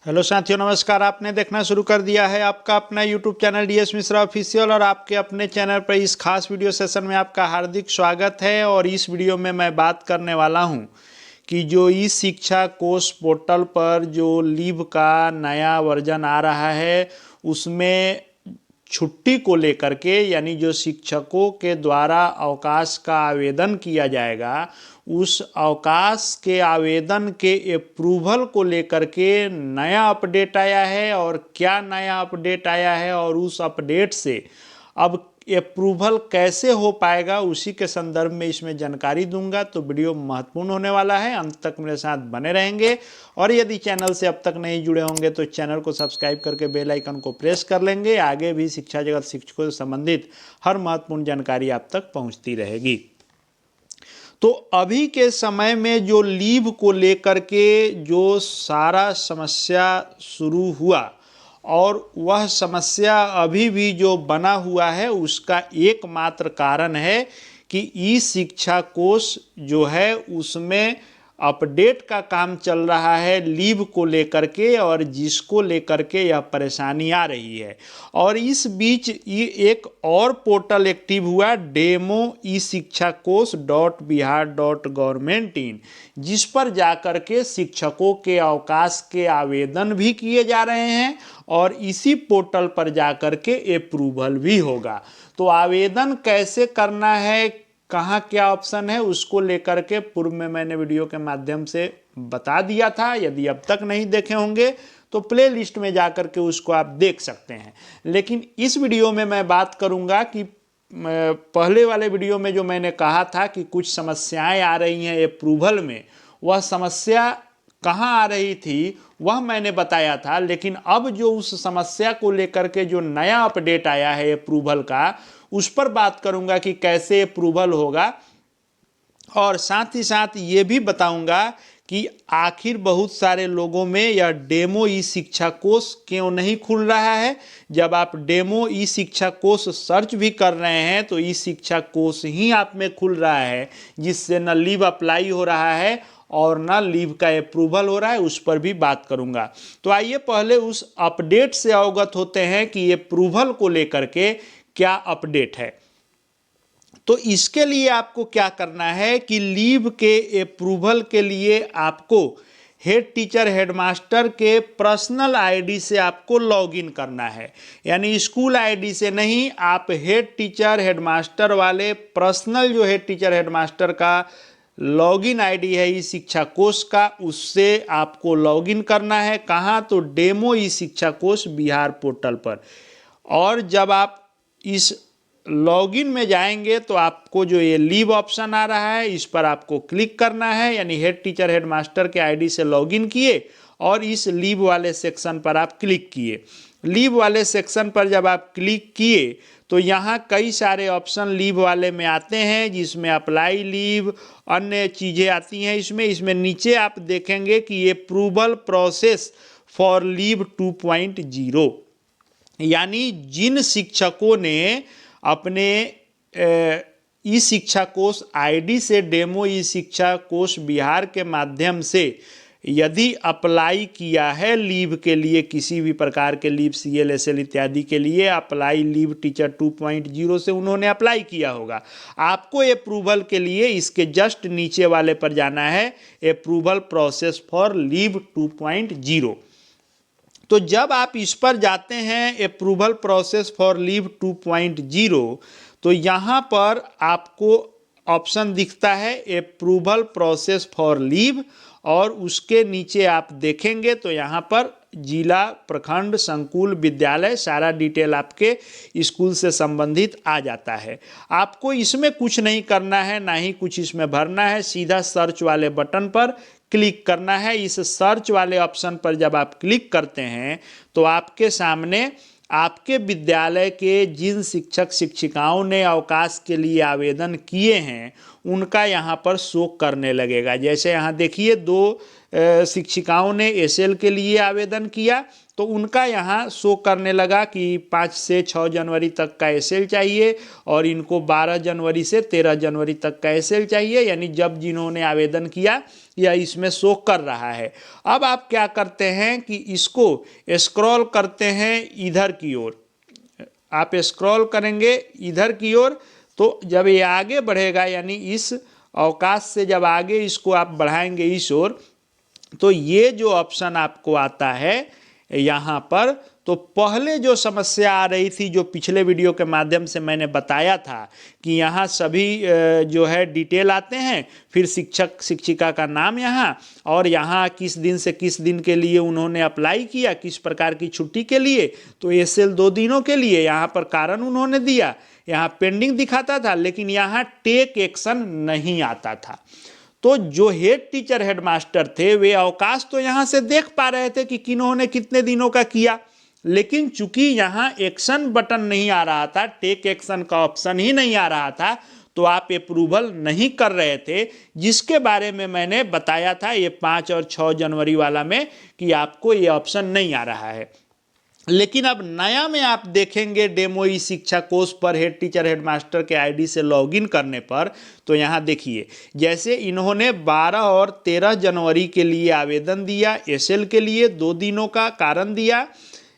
Hello साथियों, नमस्कार। आपने देखना शुरू कर दिया है आपका अपना YouTube channel DS Mishra official और आपके अपने चैनल पर इस खास वीडियो सेशन में आपका हार्दिक स्वागत है। और इस वीडियो में मैं बात करने वाला हूं कि जो ई शिक्षा कोर्स पोर्टल पर जो लीव का नया वर्जन आ रहा है उसमें छुट्टी को लेकर के, यानी जो शिक्षकों के द्वारा अवकाश का आवेदन किया जाएगा उस अवकाश के आवेदन के अप्रूवल को लेकर के नया अपडेट आया है। और क्या नया अपडेट आया है और उस अपडेट से अब अप्रूवल कैसे हो पाएगा उसी के संदर्भ में इसमें जानकारी दूंगा। तो वीडियो महत्वपूर्ण होने वाला है, अंत तक मेरे साथ बने रहेंगे। और यदि चैनल से अब तक नहीं जुड़े होंगे तो चैनल को सब्सक्राइब करके बेल आइकन को प्रेस कर लेंगे। आगे भी शिक्षा जगत शिक्षकों से संबंधित हर महत्वपूर्ण जानकारी आप तक पहुंचती रहेगी। तो अभी के समय में जो लीव को लेकर के जो सारा समस्या शुरू हुआ और वह समस्या अभी भी जो बना हुआ है उसका एकमात्र कारण है कि ई शिक्षा कोष जो है उसमें अपडेट का काम चल रहा है लीव को लेकर के, और जिसको लेकर के यह परेशानी आ रही है। और इस बीच ये एक और पोर्टल एक्टिव हुआ, डेमो ई शिक्षा कोष .बिहार.gov.in, जिस पर जाकर के शिक्षकों के अवकाश के आवेदन भी किए जा रहे हैं और इसी पोर्टल पर जाकर के अप्रूवल भी होगा। तो आवेदन कैसे करना है, कहाँ क्या ऑप्शन है, उसको लेकर के पूर्व में मैंने वीडियो के माध्यम से बता दिया था। यदि अब तक नहीं देखे होंगे तो प्ले लिस्ट में जाकर के उसको आप देख सकते हैं। लेकिन इस वीडियो में मैं बात करूंगा कि पहले वाले वीडियो में जो मैंने कहा था कि कुछ समस्याएं आ रही हैं अप्रूवल में, वह समस्या कहाँ आ रही थी वह मैंने बताया था। लेकिन अब जो उस समस्या को लेकर के जो नया अपडेट आया है अप्रूवल का, उस पर बात करूंगा कि कैसे अप्रूवल होगा। और साथ ही साथ ये भी बताऊंगा कि आखिर बहुत सारे लोगों में यह डेमो ई शिक्षा कोष क्यों नहीं खुल रहा है। जब आप डेमो ई शिक्षा कोष सर्च भी कर रहे हैं तो ई शिक्षा कोष ही आप में खुल रहा है, जिससे न लीव अप्लाई हो रहा है और ना लीव का अप्रूवल हो रहा है। उस पर भी बात करूंगा। तो आइए पहले उस अपडेट से अवगत होते हैं कि अप्रूवल को लेकर के क्या अपडेट है। तो इसके लिए आपको क्या करना है कि लीव के अप्रूवल के लिए आपको हेड टीचर हेडमास्टर के पर्सनल आईडी से आपको लॉगिन करना है। यानी स्कूल आईडी से नहीं, आप हेड टीचर हेडमास्टर वाले पर्सनल जो हेड टीचर हेडमास्टर का लॉगिन आईडी है ई शिक्षा कोष का, उससे आपको लॉगिन करना है। कहाँ? तो डेमो ई शिक्षा कोष बिहार पोर्टल पर। और जब आप इस लॉगिन में जाएंगे तो आपको जो ये लीव ऑप्शन आ रहा है इस पर आपको क्लिक करना है। यानी हेड टीचर हेडमास्टर के आईडी से लॉगिन किए और इस लीव वाले सेक्शन पर आप क्लिक किए। लीव वाले सेक्शन पर जब आप क्लिक किए तो यहाँ कई सारे ऑप्शन लीव वाले में आते हैं, जिसमें अप्लाई लीव, अन्य चीज़ें आती हैं। इसमें नीचे आप देखेंगे कि अप्रूवल प्रोसेस फॉर लीव 2.0, यानी जिन शिक्षकों ने अपने ई शिक्षा कोष आईडी से डेमो ई शिक्षा कोष बिहार के माध्यम से यदि अप्लाई किया है लीव के लिए, किसी भी प्रकार के लीव CL SL इत्यादि के लिए अप्लाई लीव टीचर 2.0 से उन्होंने अप्लाई किया होगा, आपको अप्रूवल के लिए इसके जस्ट नीचे वाले पर जाना है, अप्रूवल प्रोसेस फॉर लीव 2.0। तो जब आप इस पर जाते हैं अप्रूवल प्रोसेस फॉर लीव 2.0, तो यहाँ पर आपको ऑप्शन दिखता है अप्रूवल प्रोसेस फॉर लीव, और उसके नीचे आप देखेंगे तो यहाँ पर जिला, प्रखंड, संकुल, विद्यालय, सारा डिटेल आपके स्कूल से संबंधित आ जाता है। आपको इसमें कुछ नहीं करना है, ना ही कुछ इसमें भरना है। सीधा सर्च वाले बटन पर क्लिक करना है। इस सर्च वाले ऑप्शन पर जब आप क्लिक करते हैं तो आपके सामने आपके विद्यालय के जिन शिक्षक शिक्षिकाओं ने अवकाश के लिए आवेदन किए हैं उनका यहाँ पर शो करने लगेगा। जैसे यहाँ देखिए 2 शिक्षिकाओं ने एसएल के लिए आवेदन किया, तो उनका यहाँ शो करने लगा कि 5 से 6 जनवरी तक का एसएल चाहिए और इनको 12 जनवरी से 13 जनवरी तक का एसएल चाहिए, यानी जब जिन्होंने आवेदन किया या इसमें शो कर रहा है। अब आप क्या करते हैं कि इसको स्क्रॉल करते हैं इधर की ओर। आप स्क्रॉल करेंगे इधर की ओर, तो जब ये आगे बढ़ेगा, यानी इस अवकाश से जब आगे इसको आप बढ़ाएंगे इस ओर, तो ये जो ऑप्शन आपको आता है यहाँ पर, तो पहले जो समस्या आ रही थी, जो पिछले वीडियो के माध्यम से मैंने बताया था कि यहाँ सभी जो है डिटेल आते हैं, फिर शिक्षक शिक्षिका का नाम यहाँ, और यहाँ किस दिन से किस दिन के लिए उन्होंने अप्लाई किया, किस प्रकार की छुट्टी के लिए, तो एसएल 2 दिनों के लिए, यहाँ पर कारण उन्होंने दिया, यहाँ पेंडिंग दिखाता था, लेकिन यहाँ टेक एक्शन नहीं आता था। तो जो हेड टीचर हेडमास्टर थे वे अवकाश तो यहाँ से देख पा रहे थे कि किन्होंने कितने दिनों का किया, लेकिन चूंकि यहाँ एक्शन बटन नहीं आ रहा था, टेक एक्शन का ऑप्शन ही नहीं आ रहा था, तो आप अप्रूवल नहीं कर रहे थे, जिसके बारे में मैंने बताया था ये 5 और 6 जनवरी वाला में कि आपको ये ऑप्शन नहीं आ रहा है। लेकिन अब नया में आप देखेंगे डेमो ई शिक्षा कोर्स पर हेड टीचर हेडमास्टर के आईडी से लॉगिन करने पर, तो यहाँ देखिए जैसे इन्होंने 12 और 13 जनवरी के लिए आवेदन दिया, एसएल के लिए 2 दिनों का कारण दिया,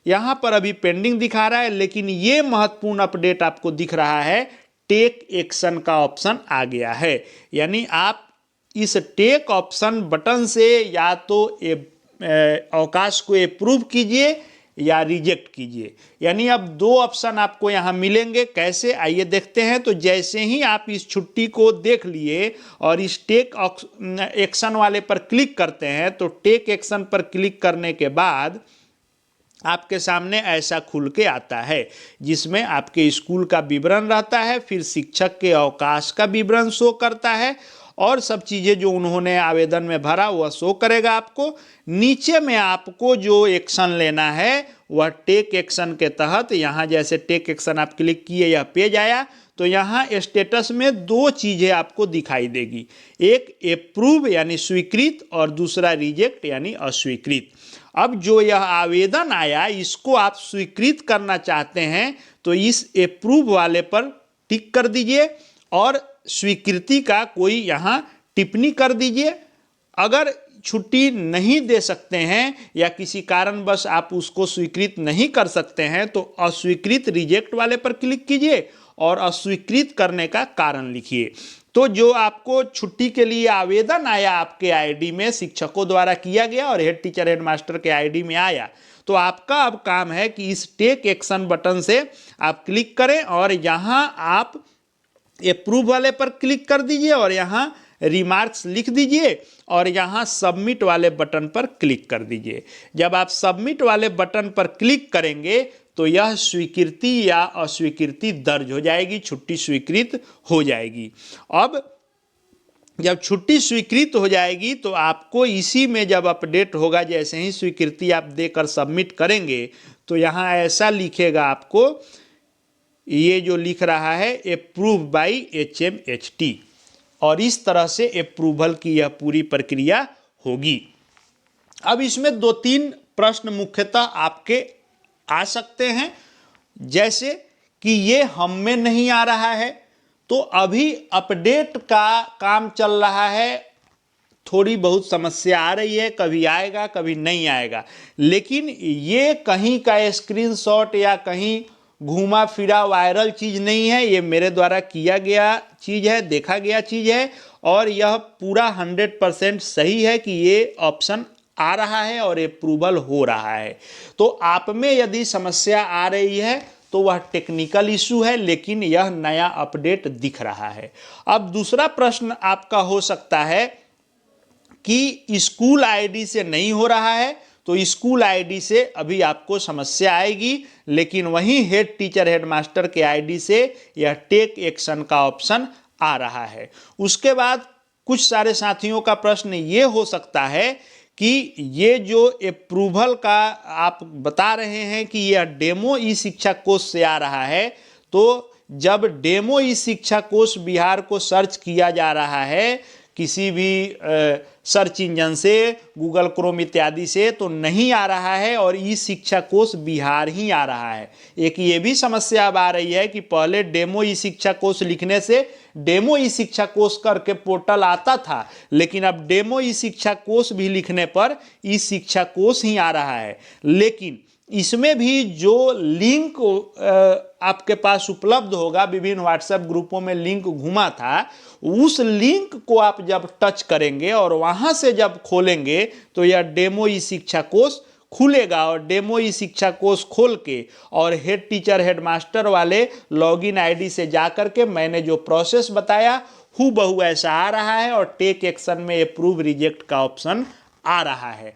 यहाँ पर अभी पेंडिंग दिखा रहा है, लेकिन ये महत्वपूर्ण अपडेट आपको दिख रहा है, टेक एक्शन का ऑप्शन आ गया है। यानी आप इस टेक ऑप्शन बटन से या तो अवकाश को अप्रूव कीजिए या रिजेक्ट कीजिए। यानी अब 2 ऑप्शन आपको यहाँ मिलेंगे। कैसे, आइए देखते हैं। तो जैसे ही आप इस छुट्टी को देख लिए और इस टेक एक्शन वाले पर क्लिक करते हैं, तो टेक एक्शन पर क्लिक करने के बाद आपके सामने ऐसा खुल के आता है, जिसमें आपके स्कूल का विवरण रहता है, फिर शिक्षक के अवकाश का विवरण शो करता है और सब चीज़ें जो उन्होंने आवेदन में भरा वह शो करेगा आपको। नीचे में आपको जो एक्शन लेना है वह टेक एक्शन के तहत, यहाँ जैसे टेक एक्शन आप क्लिक किए यह पेज आया, तो यहाँ स्टेटस में 2 चीज़ें आपको दिखाई देगी, एक अप्रूव यानी स्वीकृत और दूसरा रिजेक्ट यानी अस्वीकृत। अब जो यह आवेदन आया इसको आप स्वीकृत करना चाहते हैं तो इस अप्रूव वाले पर टिक कर दीजिए और स्वीकृति का कोई यहाँ टिप्पणी कर दीजिए। अगर छुट्टी नहीं दे सकते हैं या किसी कारणवश आप उसको स्वीकृत नहीं कर सकते हैं तो अस्वीकृत रिजेक्ट वाले पर क्लिक कीजिए और अस्वीकृत करने का कारण लिखिए। तो जो आपको छुट्टी के लिए आवेदन आया आपके आईडी में शिक्षकों द्वारा किया गया और हेड टीचर हेड मास्टर के आईडी में आया, तो आपका अब काम है कि इस टेक एक्शन बटन से आप क्लिक करें और यहाँ आप अप्रूव वाले पर क्लिक कर दीजिए और यहाँ रिमार्क्स लिख दीजिए और यहाँ सबमिट वाले बटन पर क्लिक कर दीजिए। जब आप सबमिट वाले बटन पर क्लिक करेंगे तो यह स्वीकृति या अस्वीकृति दर्ज हो जाएगी, छुट्टी स्वीकृत हो जाएगी। अब जब छुट्टी स्वीकृत हो जाएगी तो आपको इसी में जब अपडेट होगा, जैसे ही स्वीकृति आप देकर सबमिट करेंगे तो यहाँ ऐसा लिखेगा, आपको ये जो लिख रहा है अप्रूव बाई HMHT, और इस तरह से अप्रूवल की यह पूरी प्रक्रिया होगी। अब इसमें 2-3 प्रश्न मुख्यतः आपके आ सकते हैं, जैसे कि ये हम में नहीं आ रहा है, तो अभी अपडेट का काम चल रहा है, थोड़ी बहुत समस्या आ रही है, कभी आएगा कभी नहीं आएगा, लेकिन ये कहीं का स्क्रीनशॉट या कहीं घूमा फिरा वायरल चीज़ नहीं है, ये मेरे द्वारा किया गया चीज़ है, देखा गया चीज़ है और यह पूरा 100% सही है कि ये ऑप्शन आ रहा है और अप्रूवल हो रहा है। तो आप में यदि समस्या आ रही है तो वह टेक्निकल इशू है, लेकिन यह नया अपडेट दिख रहा है। अब दूसरा प्रश्न आपका हो सकता है कि स्कूल आईडी से नहीं हो रहा है, तो स्कूल आईडी से अभी आपको समस्या आएगी, लेकिन वहीं हेड टीचर हेड मास्टर के आईडी से यह टेक एक्शन का ऑप्शन आ रहा है। उसके बाद कुछ सारे साथियों का प्रश्न ये हो सकता है कि ये जो अप्रूवल का आप बता रहे हैं कि यह डेमो ई शिक्षा कोर्स से आ रहा है, तो जब डेमो ई शिक्षा कोश बिहार को सर्च किया जा रहा है किसी भी सर्च इंजन से, गूगल क्रोम इत्यादि से, तो नहीं आ रहा है और ई शिक्षा कोश बिहार ही आ रहा है। एक ये भी समस्या अब आ रही है कि पहले डेमो ई शिक्षा कोश लिखने से डेमो ई शिक्षा कोश करके पोर्टल आता था, लेकिन अब डेमो ई शिक्षा कोश भी लिखने पर ई शिक्षा कोश ही आ रहा है। लेकिन इसमें भी जो लिंक आपके पास उपलब्ध होगा, विभिन्न व्हाट्सएप ग्रुपों में लिंक घुमा था, उस लिंक को आप जब टच करेंगे और वहां से जब खोलेंगे तो यह डेमो ई शिक्षा कोश खुलेगा। और डेमो ई शिक्षा कोश खोल के और हेड टीचर हेड मास्टर वाले लॉगिन आईडी से जाकर के मैंने जो प्रोसेस बताया हूबहू ऐसा आ रहा है और टेक एक्शन में अप्रूव रिजेक्ट का ऑप्शन आ रहा है।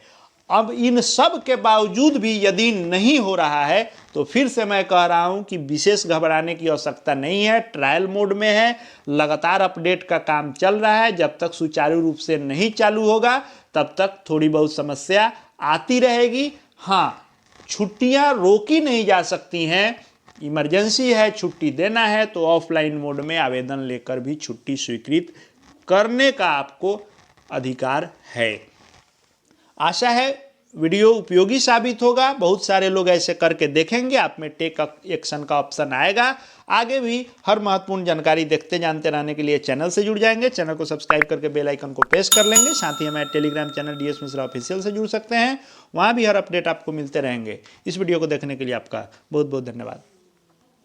अब इन सब के बावजूद भी यदि नहीं हो रहा है तो फिर से मैं कह रहा हूं कि विशेष घबराने की आवश्यकता नहीं है। ट्रायल मोड में है, लगातार अपडेट का काम चल रहा है। जब तक सुचारू रूप से नहीं चालू होगा तब तक थोड़ी बहुत समस्या आती रहेगी। हाँ, छुट्टियां रोकी नहीं जा सकती हैं। इमरजेंसी है, छुट्टी देना है तो ऑफलाइन मोड में आवेदन लेकर भी छुट्टी स्वीकृत करने का आपको अधिकार है। आशा है वीडियो उपयोगी साबित होगा। बहुत सारे लोग ऐसे करके देखेंगे, आप में टेक एक्शन का ऑप्शन आएगा। आगे भी हर महत्वपूर्ण जानकारी देखते जानते रहने के लिए चैनल से जुड़ जाएंगे। चैनल को सब्सक्राइब करके बेल आइकन को प्रेस कर लेंगे। साथ ही हमारे Telegram channel DS Mishra official से जुड़ सकते हैं, वहाँ भी हर अपडेट आपको मिलते रहेंगे। इस वीडियो को देखने के लिए आपका बहुत बहुत धन्यवाद।